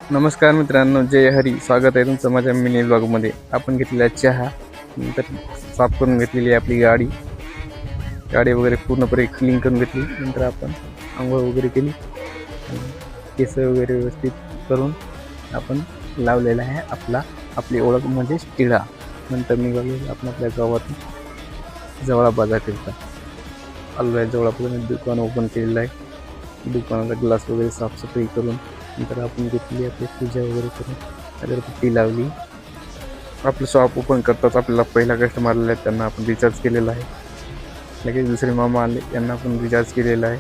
नमस्कार मित्रांनो, जय हरी. स्वागत आहे तुमचं माझ्या मिनी ब्लॉगमध्ये. आपण घेतलेला चहा, नंतर साफ करून घेतलेली आपली गाडी वगैरे पूर्णपणे क्लीन करून घेतली. नंतर आपण आंघोळ वगैरे केली, केस वगैरे व्यवस्थित करून आपण लावलेला आहे आपली ओळख म्हणजे टिळा. नंतर निघालो आपण आपल्या गावातून जवळा बाजार फिरता आलो आहे. जवळापर्यंत दुकान ओपन केलेलं आहे. दुकानाचा ग्लास वगैरे साफसफाई करून नंतर आपण घेतली आपली पूजा वगैरे करून अगरबत्ती लावली. आपलं शॉप ओपन करताच आपल्याला पहिला कस्टमर आलेला आहे, त्यांना आपण रिचार्ज केलेला आहे. लगेच दुसरे मामा आले, त्यांना आपण रिचार्ज केलेला आहे.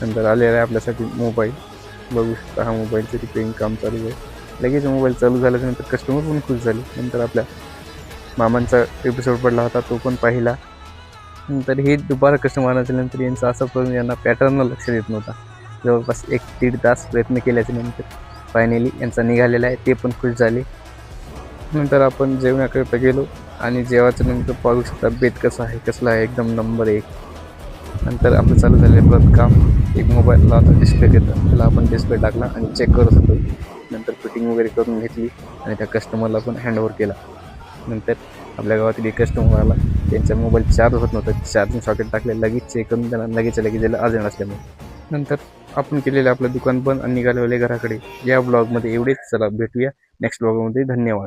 नंतर आलेला आहे आपल्यासाठी मोबाईल. बघू शकता, हा मोबाईलचं रिपेअरिंग काम चालू आहे. लगेच मोबाईल चालू झाल्यानंतर कस्टमर पण खुश झाले. नंतर आपल्या मामांचा एपिसोड पडला होता, तो पण पाहिला. नंतर हे दुपारा कस्टमर आल्यानंतर यांचं असं करून यांना पॅटर्न लक्ष देत नव्हता. जवळपास 1-1.5 तास प्रयत्न केल्याच्या नंतर फायनली यांचा निघालेला आहे, ते पण खुश झाले. नंतर आपण जेवणाकरता गेलो आणि जेवायच्या नंतर पाहू शकता बेत कसला आहे, एकदम नंबर 1. नंतर आपलं चालू झालं परत काम. एक मोबाईलला आता डिस्प्ले देतं, त्याला आपण डिस्प्ले टाकला आणि चेक करत होतो. नंतर फिटिंग वगैरे करून घेतली आणि त्या कस्टमरला पण हँडओव्हर केला. नंतर आपल्या गावातील एक कस्टमर आला, त्यांचा मोबाईल चार्ज होत नव्हता. चार्जिंग सॉकेट टाकले, लगेच चेक करून त्याला लगेच दिलं अर्जंट असल्यामुळे. नंतर आपण केलेलं आपलं दुकान बंद आणि निघालेले घराकडे. या ब्लॉगमध्ये एवढेच. चला भेटूया नेक्स्ट ब्लॉगमध्ये. धन्यवाद.